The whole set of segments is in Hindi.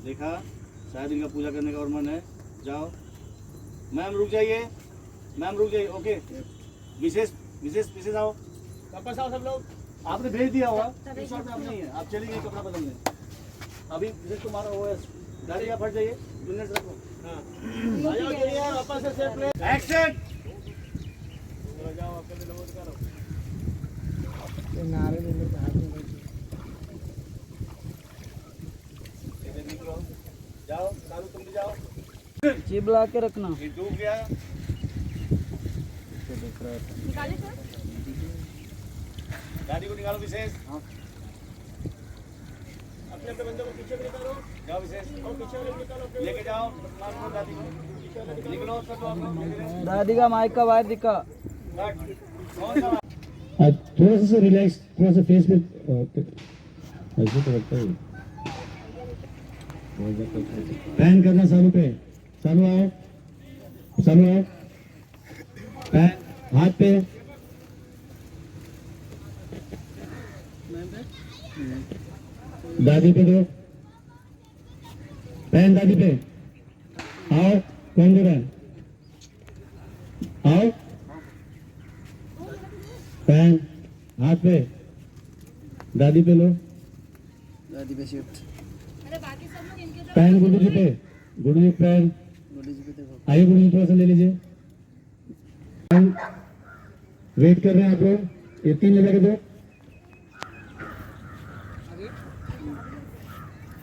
देखा, शायद इनका पूजा करने का और मन है। जाओ मैम, रुक जाइए, मैम रुक जाइए। ओके, विशेष विशेष विशेष आओ, वापस आओ सब लोग। आपने भेज दिया होगा, इस शॉट में आप नहीं है, आप चले गए कपड़ा बदलने। अभी विशेष तुम्हारा वो है, गाड़ी आप हट जाइए, जूनियर से रखो। हाँ, आ जाओ जूनियर, वापस से सेफ प्ले, एक्शन। जाओ, आपके लिए लोड करो। ये नारे देने का हाथ में निकलो, जाओ, सारू तुम भी जाओ। चिबला के रखना। ये डूब गया, निकाले सर। गाड़ी को निकालो विशेष। अपने अपने बंदों को पीछे निकालो, जाओ विशेष, और पीछे निकालो, लेके जाओ मानो दादी को। निकलो सब लोग। दादी का माइक का वायर दिखा। कौन सा? थोड़ा सा रिलैक्स, थोड़ा सा फेस पे ऐसे तो लगता है। पैन करना चालू पे, चालू आओ, चालू आओ, पैन हाथ पे, दादी पे दो, पैन दादी पे, आओ, कौन दे रहा है, आओ, पैन हाथ पे, दादी पे लो, दादी पे शिफ्ट। अरे बाकी सब लोग इनके तरफ। पैन गुड्डू जी पे, गुड्डू जी पैन, गुड्डू जी पे देखो। आइए गुड्डू जी थोड़ा सा ले लीजिए। पैन वेट कर रहे हैं आप लोग, ये 3 ले जाके दो,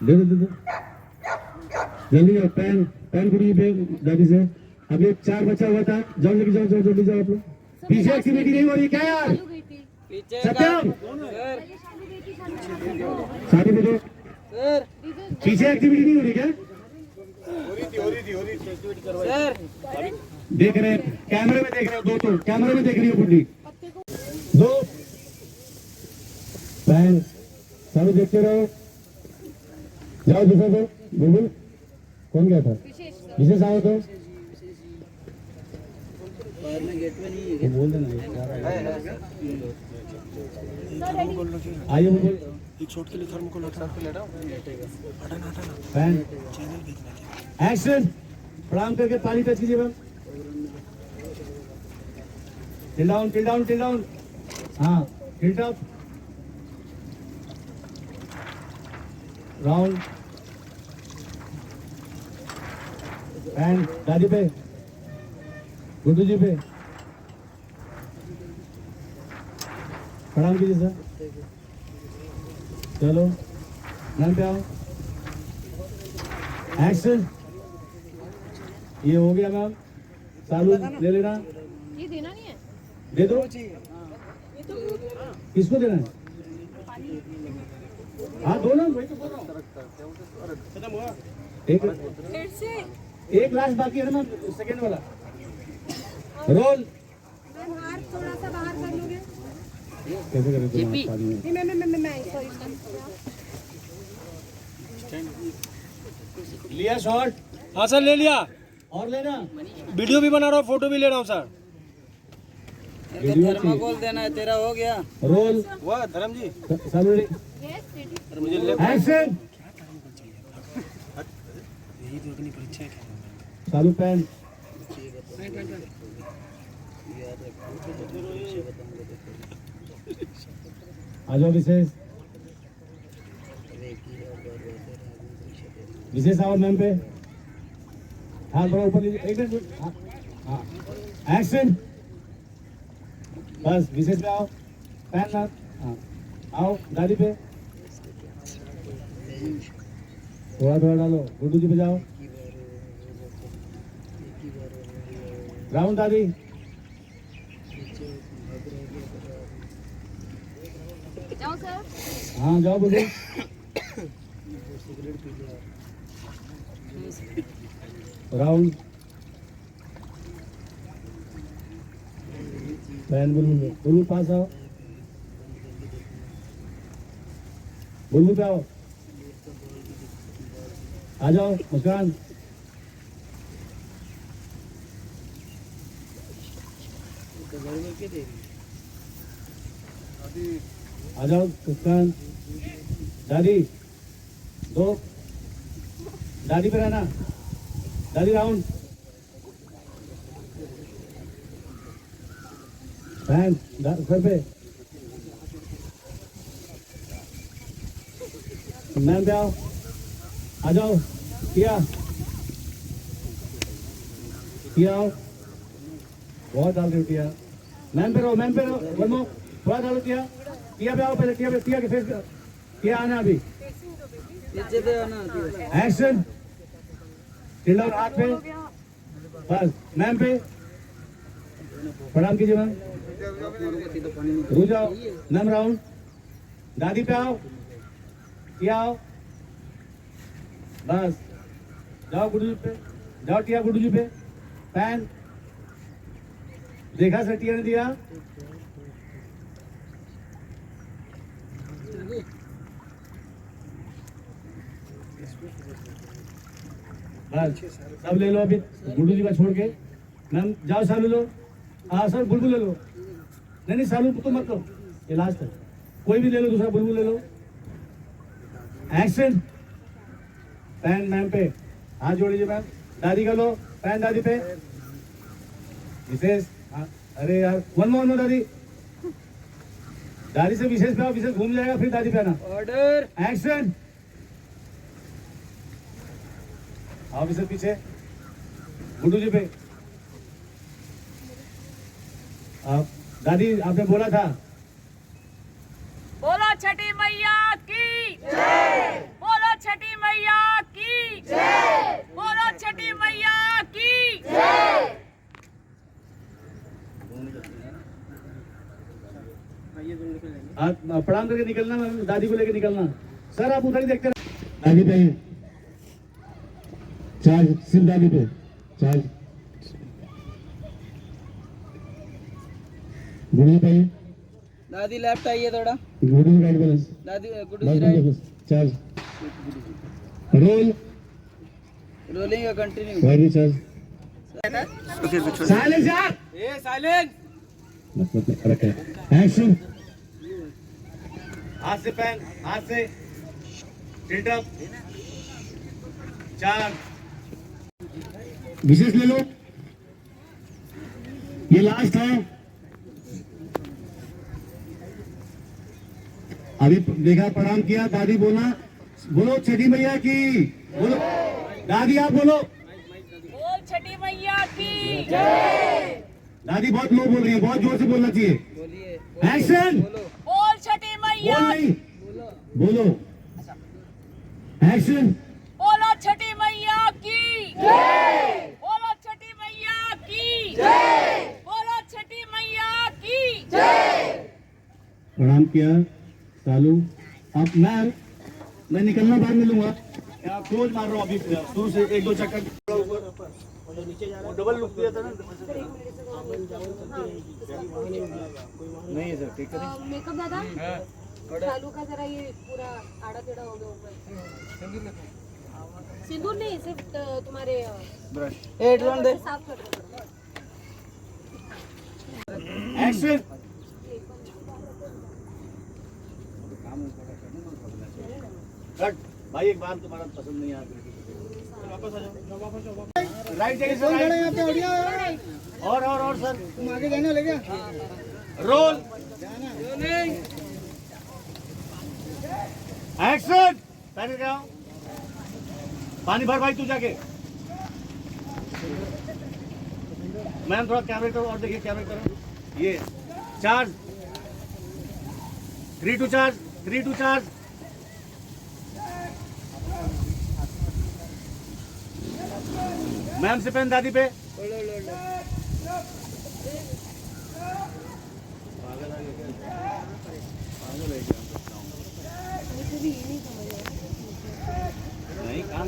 दे दो, दे दो जल्दी जाओ। पैन पैन गुड्डू जी पे दादी से। अब ये 4 बचा हुआ था, जाओ लेके जाओ, जाओ जल्दी जाओ आप लोग। पीछे एक्टिविटी नहीं हो रही क्या यार? चालू गई थी। पीछे सत्यम सर, ये चालू गई थी, चालू। साथी पे दो, सर, पीछे एक्टिविटी नहीं हो रही क्या? हो रही थी सर। देख रहे हैं, कैमरे में देख रहे हो, दो तो कैमरे में देख रही हो गुड्डी, दो पैन सारे देखते रहो, जाओ दूसरा दो, बुलबुल कौन गया था? विशेष सर। विशेष आओ तो बाद में गेट में नहीं है। बोल देना, सर रेडी। आइए बुलबुल, एक शॉट के लिए थर्मोकोल हटाना हटाना पैन चैनल भेजना एक्शन। प्रणाम करके पानी टच कीजिए ma'am, till down, till down, till down, हाँ टिल्ट अप, राउंड, पैन दादी पे, गुड्डू जी पे, प्रणाम कीजिए सर, चलो मैम पे आओ, एक्शन। ये हो गया मैम, चालू ले लेना, ये देना नहीं है। दे दो, किसको देना है? हाँ दो ना, वही तो बोल रहा हूँ। खत्म हुआ, एक फिर से। एक लास्ट बाकी है ना, सेकंड वाला रोल। मैम हाथ थोड़ा सा बाहर कर लोगे? कैसे करें तुम पानी में? नहीं मैं सॉरी। लिया शॉट। हाँ सर ले लिया, और लेना, वीडियो भी बना रहा हूँ, फोटो भी ले रहा हूँ सर। थर्माकोल देना है, तेरा हो गया। रोल वाह धर्म जी, चालू, यस रेडी। मुझे ले एक्शन, यही तो अपनी परीक्षा है। चालू पैन, आ जाओ विशेष, विशेष आओ मैम पे, हाथ थोड़ा ऊपर लीजिए, एक मिनट, हाँ हाँ एक्शन। बस विशेष पे आओ, पैन ना, हाँ आओ दादी पे, थोड़ा थोड़ा डालो, गुड्डू जी पे जाओ, राउंड दादी, जाओ सर। हाँ जाओ गुड्डू, राउंड, पैन बुलबुल, बुलबुल पास आओ, बुलबुल पे आओ, आ जाओ मुस्कान, आ जाओ मुस्कान, दादी दो, दादी पे रहना, दादी राउंड, पैन सर पे, मैम पे आओ, आ जाओ, किया आओ, बहुत डाल रही किया, मैम पे रहो, वन मोर, थोड़ा डालो किया पे आओ पहले, किया के फेस पे, किया आना अभी, नीचे दे आना एक्शन, टिल डाउन हाथ पे, बस मैम पे, प्रणाम कीजिए मैम, रुक जाओ, मैम राउंड, दादी पे आओ, किया आओ, बस जाओ गुड्डू जी पे, जाओ टिया गुड्डू जी पे, पैन देखा सर टिया ने दिया, बस सब ले लो अभी गुड्डू जी का छोड़ के, मैम जाओ सालू लो, हाँ सर बुलबुल ले लो, नहीं सालू तो मत लो, ये लास्ट है, कोई भी ले लो, दूसरा बुलबुल ले लो, एक्शन, पैन मैम पे, हाथ जोड़ लीजिए मैम, दादी का लो, पैन दादी पे, विशेष, अरे यार वन मोर दादी, दादी से विशेष पे आओ, विशेष घूम जाएगा फिर दादी पे आना, ऑर्डर एक्शन, आओ विशेष पीछे, गुड्डू जी पे, आप दादी आपने बोला था, बोलो छठी मैया की जय, बोलो छठी मैया की जय, बोलो छठी मैया की जय। आप प्रणाम करके निकलना, दादी को लेके निकलना, सर आप उधर ही देखते रहो, दादी पे चार्ज, सिर्फ दादी पे चार्ज, गुड्डू पे, दादी लेफ्ट आइए थोड़ा, गुड्डू राइट बैलेंस, दादी गुड्डू जी राइट, चार्ज, रोल, रोलिंग का कंटिन्यू, वाइड चार्ज, साइलेंस यार, ए साइलेंस, मतलब रखे, एक्शन, हाथ से पैन, हाथ से टिल्ट अप, चार, विशेष ले लो, ये लास्ट है, अभी देखा प्रणाम किया, दादी बोला, बोलो छठी मैया की, बोलो दादी आप बोलो, बोल छठी मैया की जय, दादी बहुत लो बोल रही है, बहुत जोर से बोलना चाहिए, बोलिए, एक्शन, बोल छठी मैया, बोल नहीं, बोलो, एक्शन, बोलो छठी मैया की जय, बोलो छठी मैया की जय, बोलो छठी मैया की जय। प्रणाम किया, सालू, आप मैं निकलना बाद में लूंगा, यहाँ क्लोज मार रहा हूँ अभी, शुरू से एक दो चक्कर डबल लुक दिया था ना, नहीं है सर ठीक है, मेकअप दादा चालू का जरा ये पूरा आड़ा टेढ़ा हो गया ऊपर, सिंदूर नहीं सिर्फ तुम्हारे ब्रश, ए ड्रोन दे, साफ कर दो, एक्शन, कट भाई, एक बार तुम्हारा पसंद नहीं आया, वापस आ जाओ, राइट जाइए सर, यहाँ पे ऑडियो, और सर, तुम आगे जाने लगे, रोल, रोलिंग, एक्शन, पहले जाओ, पानी भर भाई तू जाके, मैम थोड़ा कैमरे करो और देखिए कैमरे करो, ये चार्ज, 3 to चार्ज, मैम से पेन दादी पे, नहीं कहाँ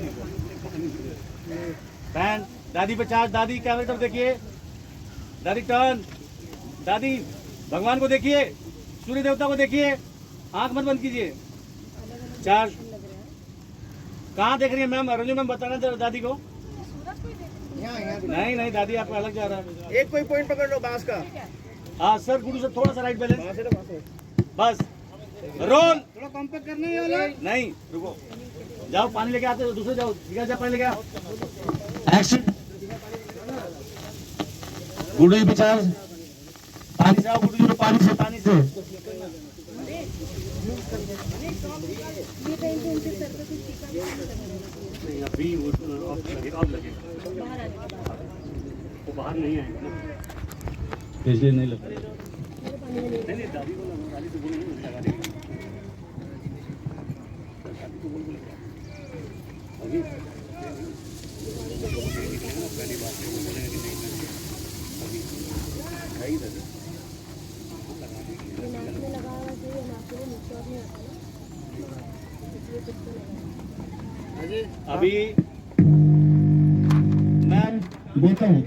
पैन दादी पे चार्ज, दादी कैमरे तरफ देखिए, दादी टर्न, दादी भगवान को देखिए, सूर्य देवता को देखिए, आंख मत बंद कीजिए, चार्ज, कहाँ देख रही है मैम, रंजू मैम बताना जरा दादी को, नहीं दादी आपको अलग जा रहा है, एक कोई पॉइंट पकड़ लो बांस का, हाँ सर गुरु सर थोड़ा सा राइट बैलेंस, बस रोल, थोड़ा कॉम्पैक्ट करना है ये वाला, नहीं रुको, जाओ पानी लेके आते हो, दूसरे जाओ, विकास जा पानी लेके आओ। एक्शन गुडू जी विचार पानी से आओ, गुडू जी पानी से नहीं, अभी वो अब लगे वो बाहर नहीं आएगा ना, इसलिए नहीं लग रहा। नहीं दादी को दादी तो बोल नहीं लगा देगी अभी पहली बात बोलेंगे कि नहीं अभी है ही अभी मैम बोलता हूँ